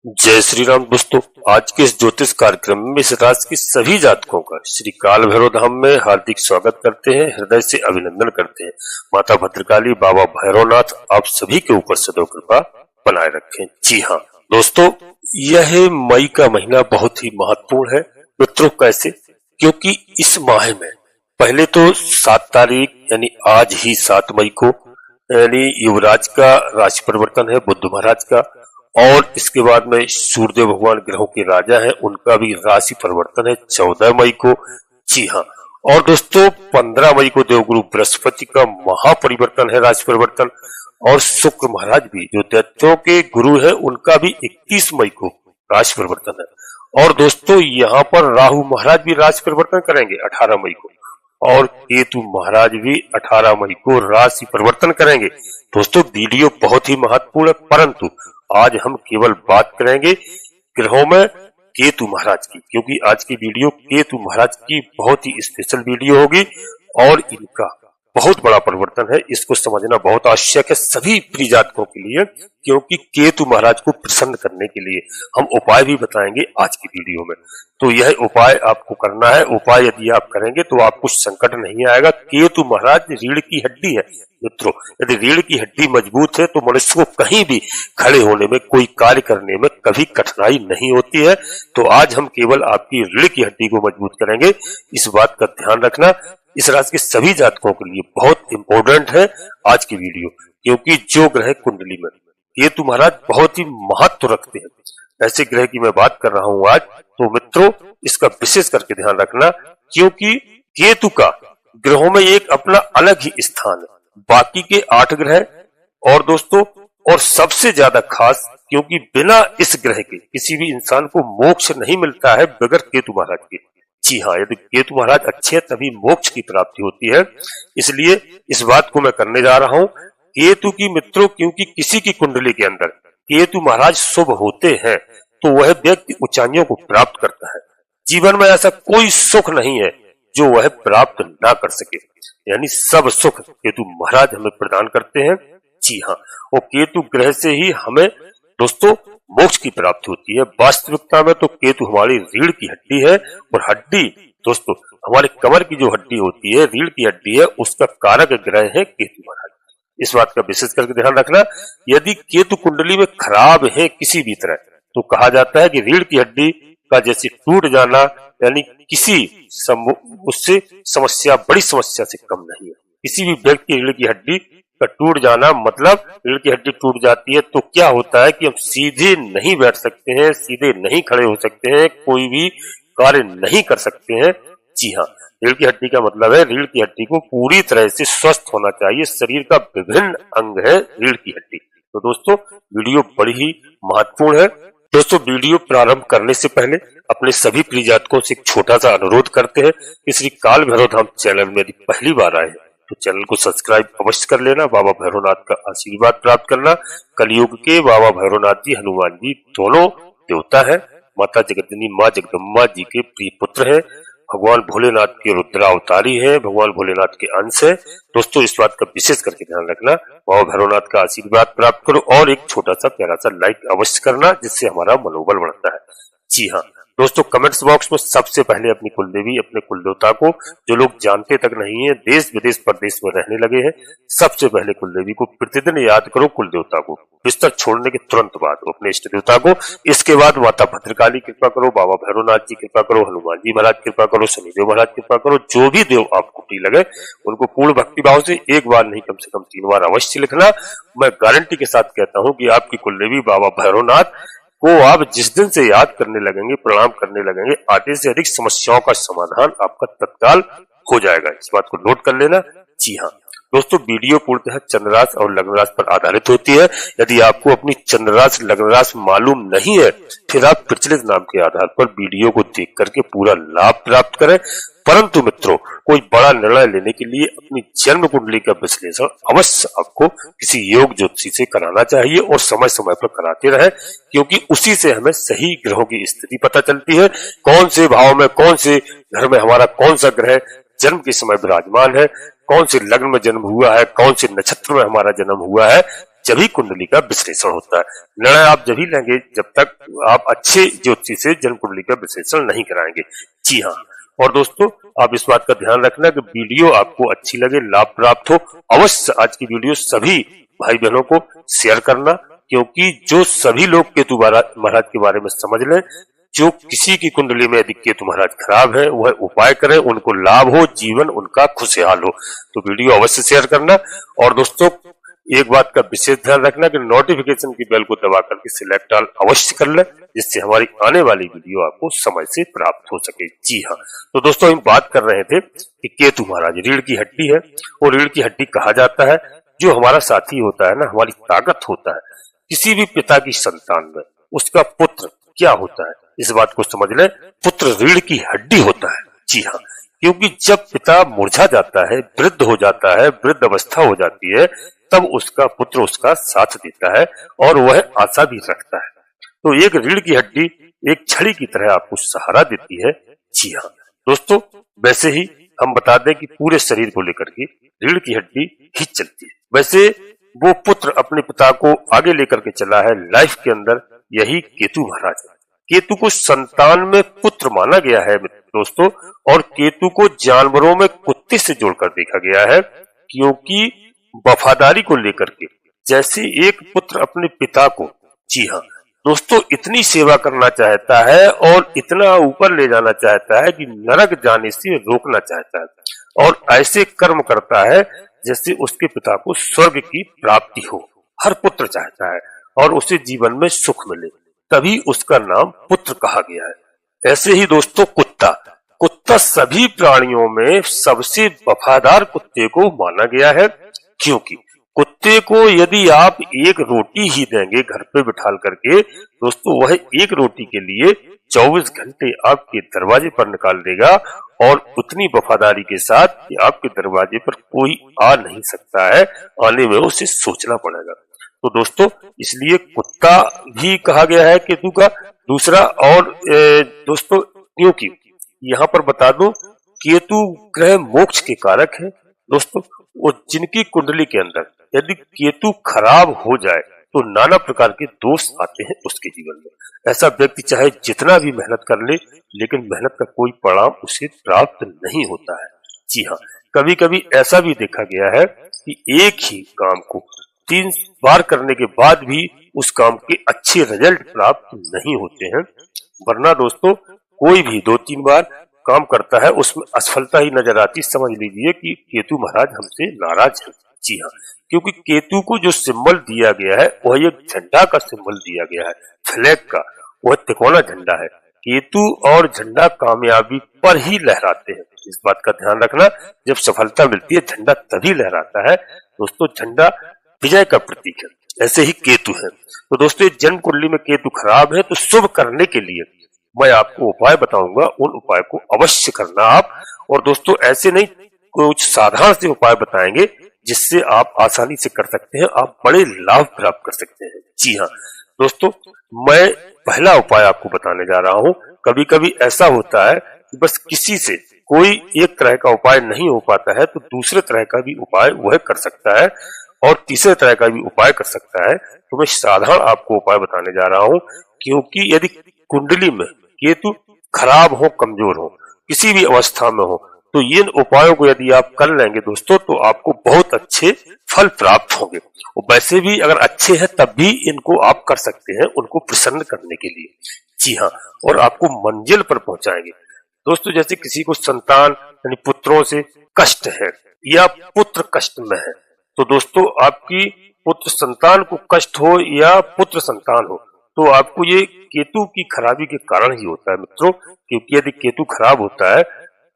जय श्री राम दोस्तों। आज के इस ज्योतिष कार्यक्रम में इस राशि के सभी जातकों का श्री काल भैरव धाम में हार्दिक स्वागत करते हैं, हृदय से अभिनंदन करते हैं। माता भद्रकाली, बाबा भैरवनाथ आप सभी के ऊपर सदैव कृपा बनाए रखें। जी हाँ दोस्तों, यह मई का महीना बहुत ही महत्वपूर्ण है मित्रों। कैसे? क्योंकि इस माह में पहले तो 7 तारीख यानी आज ही 7 मई को यानी युवराज का राशि परिवर्तन है, बुध महाराज का, और इसके बाद में सूर्यदेव भगवान ग्रहों के राजा हैं, उनका भी राशि परिवर्तन है 14 मई को। जी हाँ, और दोस्तों 15 मई को देवगुरु बृहस्पति का महापरिवर्तन है, राशि परिवर्तन। और शुक्र महाराज भी जो दैत्यों के गुरु है, उनका भी 31 मई को राशि परिवर्तन है। और दोस्तों यहाँ पर राहु महाराज भी राशि परिवर्तन करेंगे 18 मई को, और केतु महाराज भी 18 मई को राशि परिवर्तन करेंगे। दोस्तों वीडियो बहुत ही महत्वपूर्ण है, परंतु आज हम केवल बात करेंगे ग्रहों में केतु महाराज की, क्योंकि आज की वीडियो केतु महाराज की बहुत ही स्पेशल वीडियो होगी और इनका बहुत बड़ा परिवर्तन है। इसको समझना बहुत आवश्यक है सभी प्रिय जातकों के लिए, क्योंकि केतु महाराज को प्रसन्न करने के लिए हम उपाय भी बताएंगे आज की वीडियो में। तो यह उपाय आपको करना है। उपाय यदि आप करेंगे तो आपको संकट नहीं आएगा। केतु महाराज रीढ़ की हड्डी है मित्रों। यदि रीढ़ की हड्डी मजबूत है तो मनुष्य को कहीं भी खड़े होने में, कोई कार्य करने में कभी कठिनाई नहीं होती है। तो आज हम केवल आपकी रीढ़ की हड्डी को मजबूत करेंगे, इस बात का ध्यान रखना। इस राशि के सभी जातकों के लिए बहुत इंपॉर्टेंट है आज की वीडियो, क्योंकि जो ग्रह कुंडली में केतु महाराज बहुत ही महत्व रखते हैं, ऐसे ग्रह की मैं बात कर रहा हूं आज। तो मित्रों इसका विशेष करके ध्यान रखना, क्योंकि केतु का ग्रहों में एक अपना अलग ही स्थान है, बाकी के 8 ग्रह। और दोस्तों और सबसे ज्यादा खास, क्योंकि बिना इस ग्रह के किसी भी इंसान को मोक्ष नहीं मिलता है बगैर केतु महाराज के। जी हाँ, यदि केतु महाराज अच्छे हैं तभी मोक्ष की प्राप्ति होती है। इसलिए इस बात को मैं करने जा रहा हूं केतु की मित्रों, क्योंकि किसी की कुंडली के अंदर केतु महाराज शुभ होते हैं तो वह व्यक्ति ऊंचाइयों को प्राप्त करता है। जीवन में ऐसा कोई सुख नहीं है जो वह प्राप्त ना कर सके, यानी सब सुख केतु महाराज हमें प्रदान करते हैं। जी हाँ, और केतु ग्रह से ही हमें दोस्तों मोक्ष की प्राप्ति होती है। वास्तविकता में तो केतु हमारी रीढ़ की हड्डी है, और हड्डी दोस्तों हमारे कमर की जो हड्डी होती है, रीढ़ की हड्डी है, उसका कारक ग्रह है केतु महाराज। इस बात का विशेष करके ध्यान रखना। यदि केतु कुंडली में खराब है किसी भी तरह, तो कहा जाता है कि रीढ़ की हड्डी का जैसे टूट जाना, यानी किसी उससे समस्या बड़ी समस्या से कम नहीं है। किसी भी व्यक्ति की रीढ़ की हड्डी का टूट जाना मतलब रीढ़ की हड्डी टूट जाती है तो क्या होता है कि हम सीधे नहीं बैठ सकते हैं, सीधे नहीं खड़े हो सकते हैं, कोई भी कार्य नहीं कर सकते हैं। जी हाँ, रीढ़ की हड्डी का मतलब है रीढ़ की हड्डी को पूरी तरह से स्वस्थ होना चाहिए। शरीर का विभिन्न अंग है रीढ़ की हड्डी। तो दोस्तों वीडियो बड़ी ही महत्वपूर्ण है। दोस्तों वीडियो प्रारंभ करने से पहले अपने सभी प्रिय जातकों से एक छोटा सा अनुरोध करते हैं कि श्री काल भैरव धाम चैनल में यदि पहली बार आए हैं तो चैनल को सब्सक्राइब अवश्य कर लेना। बाबा भैरवनाथ का आशीर्वाद प्राप्त करना। कलयुग के बाबा भैरवनाथ जी, हनुमान जी दोनों देवता है, माता जगदनी माँ जगदम्बा जी के प्रिय पुत्र है, भगवान भोलेनाथ के रुद्रावतारी है, भगवान भोलेनाथ के अंश है। दोस्तों इस बात का विशेष करके ध्यान रखना, बाबा भैरवनाथ का आशीर्वाद प्राप्त करो और एक छोटा सा प्यारा सा लाइक अवश्य करना, जिससे हमारा मनोबल बढ़ता है। जी हाँ दोस्तों, कमेंट्स बॉक्स में सबसे पहले अपनी कुलदेवी, अपने कुलदेवता को, जो लोग जानते तक नहीं है, देश विदेश परदेश में रहने लगे हैं, सबसे पहले कुलदेवी को प्रतिदिन याद करो, कुलदेवता को बिस्तर छोड़ने के तुरंत बाद अपने इष्ट देवता को। इसके बाद माता भद्रकाली कृपा करो, बाबा भैरवनाथ जी कृपा करो, हनुमान जी महाराज कृपा करो, शनिदेव महाराज कृपा करो। जो भी देव आपको प्रिय लगे उनको पूर्ण भक्ति भाव से एक बार नहीं कम से कम 3 बार अवश्य लिखना। मैं गारंटी के साथ कहता हूँ कि आपकी कुलदेवी बाबा भैरवनाथ को आप जिस दिन से याद करने लगेंगे, प्रणाम करने लगेंगे, आधे से अधिक समस्याओं का समाधान आपका तत्काल हो जाएगा। इस बात को नोट कर लेना। जी हाँ दोस्तों, वीडियो पूर्णतः चंद्र राशि और लग्न राशि पर आधारित होती है। यदि आपको अपनी चंद्र राशि लग्न राशि मालूम नहीं है, फिर आप प्रचलित नाम के आधार पर वीडियो को देख करके पूरा लाभ प्राप्त करें। परंतु मित्रों, कोई बड़ा निर्णय लेने के लिए अपनी जन्म कुंडली का विश्लेषण अवश्य आपको किसी योग ज्योतिषी से कराना चाहिए, और समय समय पर कराते रहे, क्योंकि उसी से हमें सही ग्रहों की स्थिति पता चलती है। कौन से भाव में, कौन से घर में हमारा कौन सा ग्रह जन्म के समय विराजमान है, कौन से लग्न में जन्म हुआ है, कौन से नक्षत्र में हमारा जन्म हुआ है। जब ही कुंडली का विश्लेषण होता है। निर्णय आप जब ही लेंगे जब तक आप अच्छे ज्योतिषी से जन्म कुंडली का विश्लेषण नहीं कराएंगे। जी हाँ, और दोस्तों आप इस बात का ध्यान रखना कि वीडियो आपको अच्छी लगे, लाभ प्राप्त हो, अवश्य आज की वीडियो सभी भाई बहनों को शेयर करना, क्योंकि जो सभी लोग केतु महाराज के बारे में समझ लें, जो किसी की कुंडली में यदि केतु महाराज खराब है वह उपाय करें, उनको लाभ हो, जीवन उनका खुशहाल हो। तो वीडियो अवश्य शेयर करना। और दोस्तों एक बात का विशेष ध्यान रखना कि नोटिफिकेशन की बेल को दबा करके सिलेक्ट ऑल अवश्य कर लें, जिससे हमारी आने वाली वीडियो आपको समय से प्राप्त हो सके। जी हाँ, तो दोस्तों हम बात कर रहे थे कि केतु महाराज रीढ़ की हड्डी है, और रीढ़ की हड्डी कहा जाता है जो हमारा साथी होता है ना, हमारी ताकत होता है। किसी भी पिता की संतान में उसका पुत्र क्या होता है, इस बात को समझ लें, पुत्र रीढ़ की हड्डी होता है। जी हाँ, क्योंकि जब पिता मुरझा जाता है, वृद्ध हो जाता है, वृद्ध अवस्था हो जाती है, तब उसका पुत्र उसका साथ देता है और वह आशा भी रखता है। तो एक रीढ़ की हड्डी एक छड़ी की तरह आपको सहारा देती है। जी हाँ दोस्तों, वैसे ही हम बता दें कि पूरे शरीर को लेकर के रीढ़ की हड्डी ही चलती है। वैसे वो पुत्र अपने पिता को आगे लेकर के चला है लाइफ के अंदर, यही केतु महाराज है। केतु को संतान में पुत्र माना गया है दोस्तों, और केतु को जानवरों में कुत्ते से जोड़कर देखा गया है, क्योंकि वफादारी को लेकर के जैसे एक पुत्र अपने पिता को, जी हाँ दोस्तों, इतनी सेवा करना चाहता है और इतना ऊपर ले जाना चाहता है कि नरक जाने से रोकना चाहता है, और ऐसे कर्म करता है जैसे उसके पिता को स्वर्ग की प्राप्ति हो। हर पुत्र चाहता है और उसे जीवन में सुख मिले, तभी उसका नाम पुत्र कहा गया है। ऐसे ही दोस्तों कुत्ता सभी प्राणियों में सबसे वफादार कुत्ते को माना गया है, क्योंकि कुत्ते को यदि आप एक रोटी ही देंगे घर पे बिठाल करके दोस्तों, वह एक रोटी के लिए 24 घंटे आपके दरवाजे पर निकाल देगा, और उतनी वफादारी के साथ कि आपके दरवाजे पर कोई आ नहीं सकता है, आने में उसे सोचना पड़ेगा। तो दोस्तों इसलिए कुत्ता भी कहा गया है केतु का। दूसरा और दोस्तों, क्योंकि यहाँ पर बता दूं, केतु ग्रह मोक्ष के कारक है दोस्तों, वो जिनकी कुंडली के अंदर यदि केतु खराब हो जाए तो नाना प्रकार के दोष आते हैं उसके जीवन में। ऐसा व्यक्ति चाहे जितना भी मेहनत कर ले, लेकिन मेहनत का कोई परिणाम उसे प्राप्त नहीं होता है। जी हाँ, कभी कभी ऐसा भी देखा गया है कि एक ही काम को 3 बार करने के बाद भी उस काम के अच्छे रिजल्ट प्राप्त नहीं होते हैं। वरना दोस्तों कोई भी 2-3 बार काम करता है उसमें असफलता ही नजर आती, समझ लीजिए कि केतु महाराज हमसे नाराज है। जी हाँ, क्योंकि केतु को जो सिंबल दिया गया है वह एक झंडा का सिंबल दिया गया है, फ्लैग का, वह तिकोना झंडा है। केतु और झंडा कामयाबी पर ही लहराते हैं, इस बात का ध्यान रखना। जब सफलता मिलती है झंडा तभी लहराता है दोस्तों, झंडा विजय का प्रतीक है। ऐसे ही केतु है। तो दोस्तों जन्म कुंडली में केतु खराब है तो शुभ करने के लिए मैं आपको उपाय बताऊंगा, उन उपाय को अवश्य करना आप। और दोस्तों ऐसे नहीं, कुछ साधारण से उपाय बताएंगे जिससे आप आसानी से कर सकते हैं, आप बड़े लाभ प्राप्त कर सकते हैं। जी हाँ दोस्तों, मैं पहला उपाय आपको बताने जा रहा हूँ। कभी कभी ऐसा होता है कि बस किसी से कोई एक तरह का उपाय नहीं हो पाता है तो दूसरे तरह का भी उपाय वह कर सकता है, और तीसरे तरह का भी उपाय कर सकता है। तो मैं साधारण आपको उपाय बताने जा रहा हूँ, क्योंकि यदि कुंडली में केतु खराब हो, कमजोर हो, किसी भी अवस्था में हो, तो इन उपायों को यदि आप कर लेंगे दोस्तों तो आपको बहुत अच्छे फल प्राप्त होंगे। और वैसे भी अगर अच्छे हैं तब भी इनको आप कर सकते हैं, उनको प्रसन्न करने के लिए। जी हाँ, और आपको मंजिल पर पहुंचाएंगे दोस्तों। जैसे किसी को संतान यानी पुत्रों से कष्ट है या पुत्र कष्ट में है, तो दोस्तों आपकी पुत्र संतान को कष्ट हो या पुत्र संतान हो, तो आपको ये केतु की खराबी के कारण ही होता है मित्रों। क्योंकि यदि केतु खराब होता है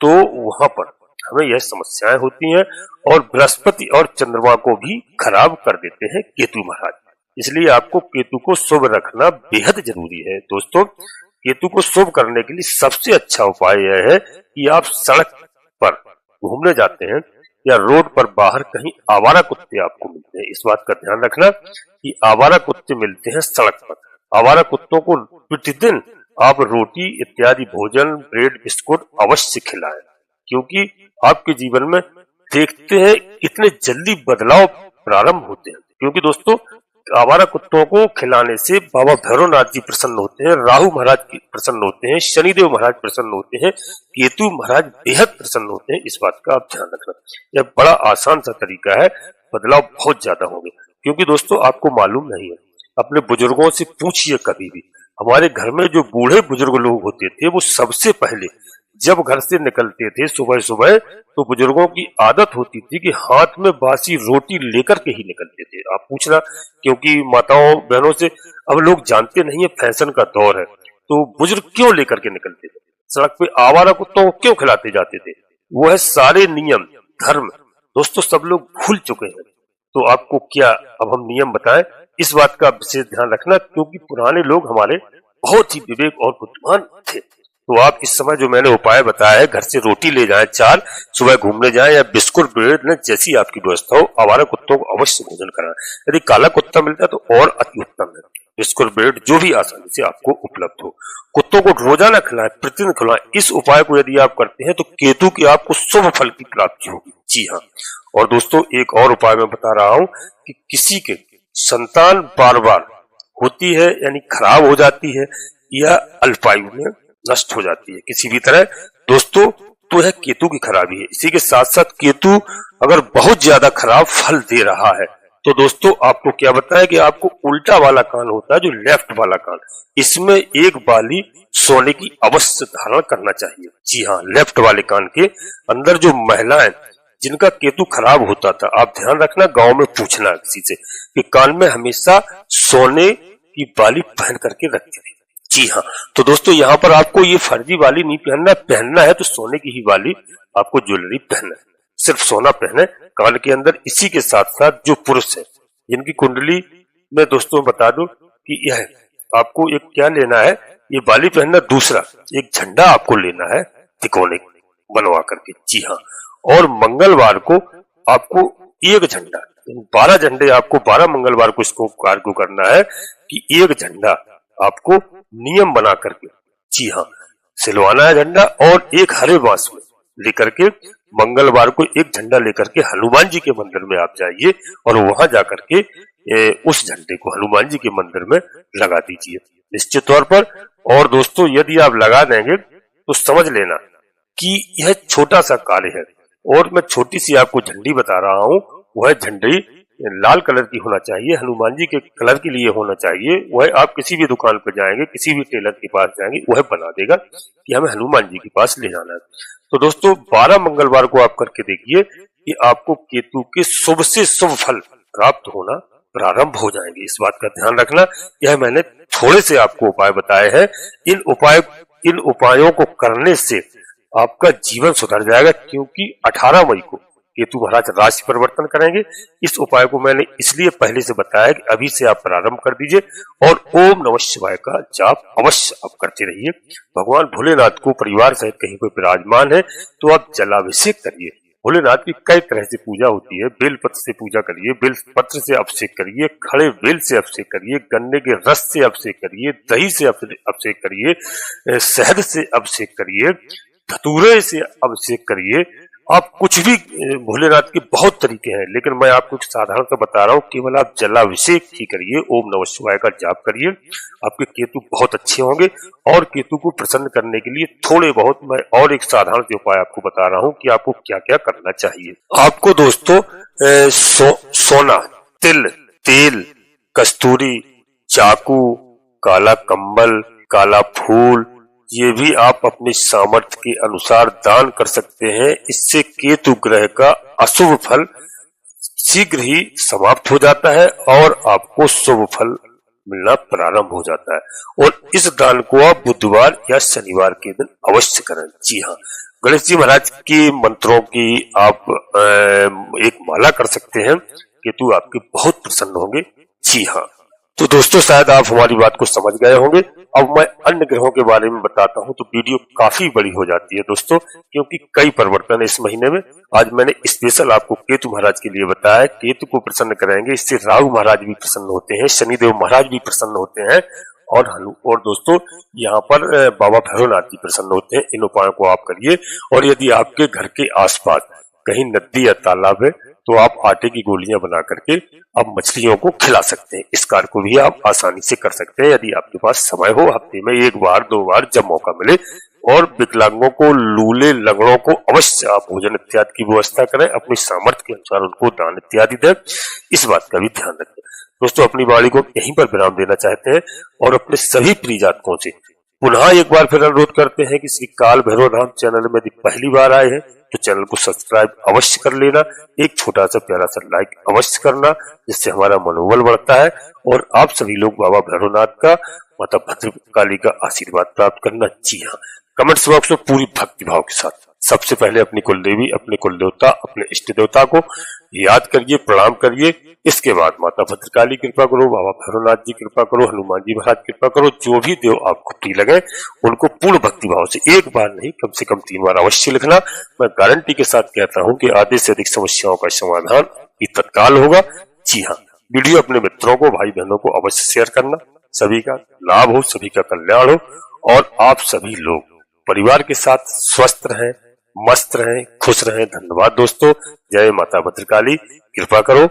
तो वहां पर हमें यह समस्याएं होती हैं, और बृहस्पति और चंद्रमा को भी खराब कर देते हैं केतु महाराज। इसलिए आपको केतु को शुभ रखना बेहद जरूरी है दोस्तों। केतु को शुभ करने के लिए सबसे अच्छा उपाय यह है कि आप सड़क पर घूमने जाते हैं या रोड पर बाहर कहीं आवारा कुत्ते आपको मिलते हैं, इस बात का ध्यान रखना कि आवारा कुत्ते मिलते हैं सड़क पर। आवारा कुत्तों को प्रतिदिन आप रोटी इत्यादि भोजन, ब्रेड, बिस्कुट अवश्य खिलाएं, क्योंकि आपके जीवन में देखते हैं कितने जल्दी बदलाव प्रारंभ होते हैं। क्योंकि दोस्तों आवारा कुत्तों को खिलाने से बाबा भैरवनाथ जी प्रसन्न होते हैं, राहु महाराज प्रसन्न होते हैं, शनिदेव महाराज प्रसन्न होते हैं, केतु महाराज बेहद प्रसन्न होते हैं। इस बात का आप ध्यान रखना। यह बड़ा आसान सा तरीका है, बदलाव बहुत ज्यादा होंगे। क्योंकि दोस्तों आपको मालूम नहीं है, अपने बुजुर्गों से पूछिए कभी भी। हमारे घर में जो बूढ़े बुजुर्ग लोग होते थे वो सबसे पहले जब घर से निकलते थे सुबह सुबह, तो बुजुर्गों की आदत होती थी कि हाथ में बासी रोटी लेकर के ही निकलते थे। आप पूछना, क्योंकि माताओं बहनों से अब लोग जानते नहीं है, फैशन का दौर है, तो बुजुर्ग क्यों लेकर के निकलते थे, सड़क पे आवारा कुत्तों को क्यों खिलाते जाते थे। वो है सारे नियम धर्म दोस्तों सब लोग भूल चुके हैं। तो आपको क्या अब हम नियम बताएं, इस बात का विशेष ध्यान रखना, क्योंकि पुराने लोग हमारे बहुत ही विवेक और बुद्धिमान थे। तो आप इस समय जो मैंने उपाय बताया है, घर से रोटी ले जाएं 4, सुबह घूमने जाएं या बिस्कुट ब्रेड लें, जैसी आपकी व्यवस्था हो, आवारा कुत्तों को अवश्य भोजन कराएं। यदि काला कुत्ता मिलता है तो और अति उत्तम है। बिस्कुट ब्रेड जो भी आसानी से आपको उपलब्ध हो, कुत्तों को रोजाना खिलाएं, प्रतिदिन खिलाएं। इस उपाय को यदि आप करते हैं तो केतु की आपको शुभ फल की प्राप्ति होगी। जी हाँ, और दोस्तों एक और उपाय मैं बता रहा हूं कि किसी के संतान बार बार होती है, यानी खराब हो जाती है या अल्पायु में नष्ट हो जाती है किसी भी तरह दोस्तों, तो यह केतु की खराबी है। इसी के साथ साथ केतु अगर बहुत ज्यादा खराब फल दे रहा है तो दोस्तों आपको क्या बताया कि आपको उल्टा वाला कान होता है, जो लेफ्ट वाला कान, इसमें एक बाली सोने की अवश्य धारण करना चाहिए। जी हाँ, लेफ्ट वाले कान के अंदर जो महिलाएं जिनका केतु खराब होता था, आप ध्यान रखना, गांव में पूछना किसी से कि कान में हमेशा सोने की बाली पहन करके रखते थे। जी हाँ, तो दोस्तों यहाँ पर आपको ये फर्जी वाली नहीं पहनना है तो सोने की ही वाली आपको ज्वेलरी पहनना है, सिर्फ सोना पहने कान के अंदर। इसी के साथ साथ जो पुरुष है जिनकी कुंडली में दोस्तों बता दूं कि यह आपको एक क्या लेना है, ये बाली पहनना, दूसरा एक झंडा आपको लेना है तिकोने बनवा करके। जी हाँ, और मंगलवार को आपको एक झंडा, 12 झंडे आपको 12 मंगलवार को इसको कार्य को करना है कि एक झंडा आपको नियम बना करके, जी हाँ, सिलवाना है झंडा, और एक हरे बांस में लेकर के मंगलवार को एक झंडा लेकर के हनुमान जी के मंदिर में आप जाइए और वहां जाकर के उस झंडे को हनुमान जी के मंदिर में लगा दीजिए निश्चित तौर पर। और दोस्तों यदि आप लगा देंगे तो समझ लेना कि यह छोटा सा कार्य है, और मैं छोटी सी आपको झंडी बता रहा हूँ। वह झंडी लाल कलर की होना चाहिए, हनुमान जी के कलर के लिए होना चाहिए। वह आप किसी भी दुकान पर जाएंगे, किसी भी टेलर के पास जाएंगे, वह बना देगा कि हमें हनुमान जी के पास ले जाना है। तो दोस्तों 12 मंगलवार को आप करके देखिए कि आपको केतु के शुभ से शुभ फल प्राप्त होना प्रारंभ हो जाएंगे। इस बात का ध्यान रखना। यह मैंने थोड़े से आपको उपाय बताए हैं। इन उपायों को करने से आपका जीवन सुधर जाएगा, क्योंकि 18 मई को केतु महाराज राशि परिवर्तन करेंगे। इस उपाय को मैंने इसलिए पहले से बताया कि अभी से आप प्रारंभ कर दीजिए और ओम नमः शिवाय का जाप अवश्य आप करते रहिए। भगवान भोलेनाथ को परिवार सहित कहीं कोई विराजमान है तो आप जलाभिषेक करिए। भोलेनाथ की कई तरह से पूजा होती है, बेल पत्र से पूजा करिए, बेल पत्र से अभिषेक करिए, खड़े बेल से अभिषेक करिए, गन्ने के रस से अभिषेक करिए, दही से अभिषेक करिए, शहद से अभिषेक करिए, धतूरे से अभिषेक करिए। आप कुछ भी, भोलेनाथ के बहुत तरीके हैं, लेकिन मैं आपको साधारण सा बता रहा हूँ, केवल आप जलाभिषेक ही करिए, ओम नमः शिवाय का जाप करिए, आपके केतु बहुत अच्छे होंगे। और केतु को प्रसन्न करने के लिए थोड़े बहुत मैं और एक साधारण से उपाय आपको बता रहा हूँ कि आपको क्या क्या करना चाहिए। आपको दोस्तों सोना, तिल, तेल, कस्तूरी, चाकू, काला कंबल, काला फूल, ये भी आप अपनी सामर्थ्य के अनुसार दान कर सकते हैं। इससे केतु ग्रह का अशुभ फल शीघ्र ही समाप्त हो जाता है और आपको शुभ फल मिलना प्रारंभ हो जाता है। और इस दान को आप बुधवार या शनिवार के दिन अवश्य करें। जी हाँ, गणेश जी महाराज के मंत्रों की आप एक माला कर सकते हैं, केतु आपके बहुत प्रसन्न होंगे। जी हाँ, तो दोस्तों शायद आप हमारी बात को समझ गए होंगे। अब मैं अन्य ग्रहों के बारे में बताता हूं तो वीडियो काफी बड़ी हो जाती है दोस्तों, क्योंकि कई परिवर्तन है इस महीने में। आज मैंने स्पेशल आपको केतु महाराज के लिए बताया। केतु को प्रसन्न करेंगे, इससे राहु महाराज भी प्रसन्न होते हैं, शनिदेव महाराज भी प्रसन्न होते हैं, और दोस्तों यहाँ पर बाबा भैरवनाथ जी प्रसन्न होते हैं। इन उपायों को आप करिए। और यदि आपके घर के आसपास कहीं नदी या तालाब है तो आप आटे की गोलियां बना करके आप मछलियों को खिला सकते हैं। इस कार्य को भी आप आसानी से कर सकते हैं यदि आपके पास समय हो। हफ्ते में 1 बार 2 बार जब मौका मिले। और विकलांगों को, लूले लंगड़ों को अवश्य आप भोजन इत्यादि की व्यवस्था करें। अपनी सामर्थ्य के अनुसार उनको दान इत्यादि दें। इस बात का भी ध्यान रखें। दोस्तों, अपनी वाणी को यहीं पर विराम देना चाहते हैं और अपने सभी प्रिय जातकों से पुनः एक बार फिर अनुरोध करते हैं कि श्री काल भैरव धाम चैनल में यदि पहली बार आए हैं तो चैनल को सब्सक्राइब अवश्य कर लेना। एक छोटा सा प्यारा सा लाइक अवश्य करना, जिससे हमारा मनोबल बढ़ता है। और आप सभी लोग बाबा भैरवनाथ का, माता भद्रकाली का आशीर्वाद प्राप्त करना। जी हाँ, कमेंट्स बॉक्स में पूरी भक्ति भाव के साथ सबसे पहले अपनी कुल देवी, अपने कुल देवता, अपने इष्ट देवता को याद करिए, प्रणाम करिए। इसके बाद माता भद्रकाली कृपा करो, बाबा भैरवनाथ जी कृपा करो, हनुमान जी महाराज कृपा करो। जो भी देव आपको प्रिय लगे उनको पूर्ण भक्ति भाव से एक बार नहीं, कम से कम 3 बार अवश्य लिखना। मैं गारंटी के साथ कहता हूँ कि आधे से अधिक समस्याओं का समाधान तत्काल होगा। जी हाँ, वीडियो अपने मित्रों को, भाई बहनों को अवश्य शेयर करना। सभी का लाभ हो, सभी का कल्याण हो और आप सभी लोग परिवार के साथ स्वस्थ रहें, मस्त रहें, खुश रहें। धन्यवाद दोस्तों। जय माता भद्रकाली, कृपा करो।